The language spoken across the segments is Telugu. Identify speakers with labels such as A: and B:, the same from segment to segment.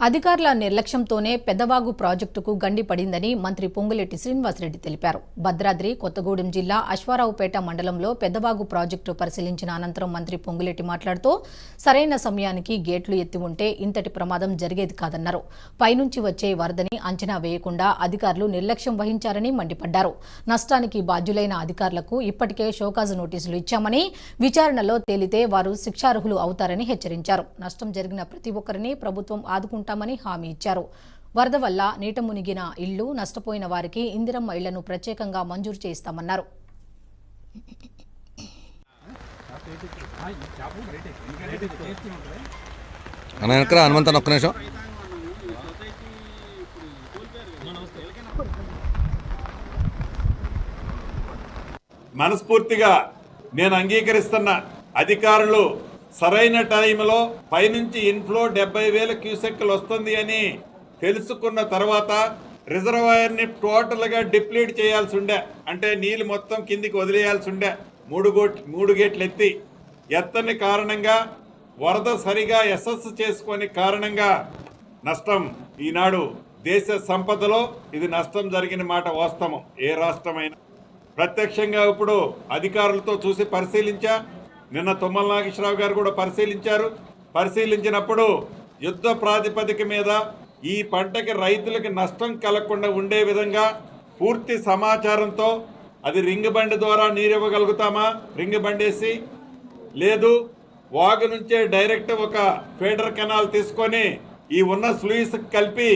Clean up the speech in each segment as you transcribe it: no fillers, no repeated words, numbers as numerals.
A: అధికారుల నిర్లక్ష్యంతోనే పెద్దవాగు ప్రాజెక్టుకు గండి పడిందని మంత్రి పొంగులేటి శ్రీనివాసరెడ్డి తెలిపారు. భద్రాద్రి కొత్తగూడెం జిల్లా అశ్వారావుపేట మండలంలో పెద్దవాగు ప్రాజెక్టు పరిశీలించిన అనంతరం మంత్రి పొంగులేటి మాట్లాడుతూ సరైన సమయానికి గేట్లు ఎత్తి ఉంటే ఇంతటి ప్రమాదం జరిగేది కాదన్నారు. పైనుంచి వచ్చే వరదని అంచనా వేయకుండా అధికారులు నిర్లక్ష్యం వహించారని మండిపడ్డారు. నష్టానికి బాధ్యులైన అధికారులకు ఇప్పటికే షోకాజు నోటీసులు ఇచ్చామని, విచారణలో తేలితే వారు శిక్షార్హులు అవుతారని హెచ్చరించారు. నష్టం జరిగిన ప్రతి ఒక్కరిని ప్రభుత్వం ఆదుకుంటారు హామీ ఇచ్చారు. వరద వల్ల నీట మునిగిన ఇళ్లు నష్టపోయిన వారికి ఇందిరమ్మ ఇళ్లను ప్రత్యేకంగా మంజూరు చేస్తామన్నారు.
B: మనస్ఫూర్తిగా నేను అంగీకరిస్తున్న అధికారులు సరైన టైంలో పైనుంచి ఇన్ఫ్లో 70,000 క్యూసెక్లు వస్తుంది అని తెలుసుకున్న తర్వాత రిజర్వాయర్ని టోటల్గా డిప్లీట్ చేయాల్సి ఉండే, అంటే నీళ్ళు మొత్తం కిందికి వదిలేయాల్సి ఉండే. మూడు గేట్లు ఎత్తని కారణంగా వరద సరిగా ఎస్ఎస్ చేసుకొని కారణంగా నష్టం. ఈనాడు దేశ సంపదలో ఇది నష్టం జరిగిన మాట వాస్తవం. ఏ రాష్ట్రమైనా ప్రత్యక్షంగా ఇప్పుడు అధికారులతో చూసి పరిశీలించా. నిన్న తుమ్మల నాగేశ్వరరావు గారు కూడా పరిశీలించినప్పుడు యుద్ధ ప్రాతిపదిక మీద ఈ పంటకి రైతులకి నష్టం కలగకుండా ఉండే విధంగా పూర్తి సమాచారంతో అది రింగ్ బండి ద్వారా నీరు ఇవ్వగలుగుతామా, రింగ్ బండేసి, లేదు వాగు నుంచే డైరెక్ట్ ఒక ఫీడర్ కెనాల్ తీసుకొని ఈ ఉన్న స్లూయిస్ కలిపి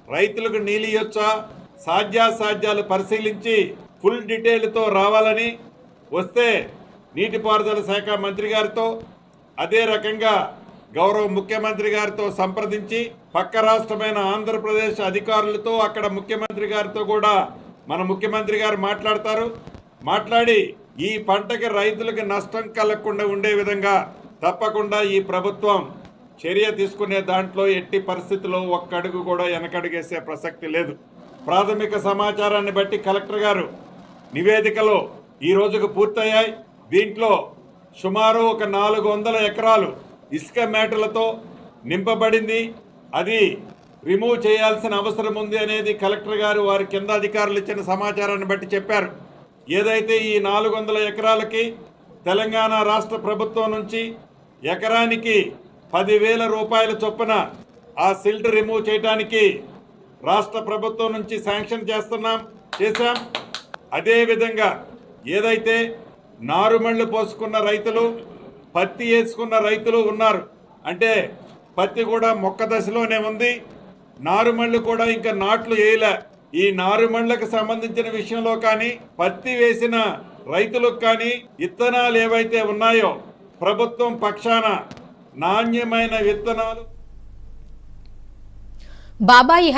B: రైతులకు నీళ్ళు ఇవ్వచ్చా, సాధ్యాసాధ్యాలు పరిశీలించి ఫుల్ డీటెయిల్తో రావాలని వస్తే నీటిపారుదల శాఖ మంత్రి గారితో, అదే రకంగా గౌరవ ముఖ్యమంత్రి గారితో సంప్రదించి పక్క రాష్ట్రమైన ఆంధ్రప్రదేశ్ అధికారులతో అక్కడ ముఖ్యమంత్రి గారితో కూడా మన ముఖ్యమంత్రి గారు మాట్లాడి ఈ పంటకి రైతులకు నష్టం కలగకుండా ఉండే విధంగా తప్పకుండా ఈ ప్రభుత్వం చర్య తీసుకునే దాంట్లో ఎట్టి పరిస్థితుల్లో ఒక్క అడుగు కూడా వెనకడుగేసే ప్రసక్తి లేదు. ప్రాథమిక సమాచారాన్ని బట్టి కలెక్టర్ గారు నివేదికలు ఈ రోజుకు పూర్తయ్యాయి. దీంట్లో సుమారు ఒక 400 ఎకరాలు ఇసుక మేటలతో నింపబడింది. అది రిమూవ్ చేయాల్సిన అవసరం ఉంది అనేది కలెక్టర్ గారు వారి కింద అధికారులు ఇచ్చిన సమాచారాన్ని బట్టి చెప్పారు. ఏదైతే ఈ 400 ఎకరాలకి తెలంగాణ రాష్ట్ర ప్రభుత్వం నుంచి ఎకరానికి 10,000 రూపాయల చొప్పున ఆ సిల్ట్ రిమూవ్ చేయడానికి రాష్ట్ర ప్రభుత్వం నుంచి శాంక్షన్ చేశాం. అదేవిధంగా ఏదైతే నారుమళ్ళు పోసుకున్న రైతులు, పత్తి వేసుకున్న రైతులు ఉన్నారు, అంటే పత్తి కూడా మొక్క దశలోనే ఉంది, నారుమళ్ళు కూడా ఇంకా నాట్లు వేయలే. ఈ నారుమళ్ళకు సంబంధించిన విషయంలో కానీ, పత్తి వేసిన రైతులకు కానీ విత్తనాలు ఏవైతే ఉన్నాయో ప్రభుత్వం పక్షాన నాణ్యమైన విత్తనాలు
A: బాబాయి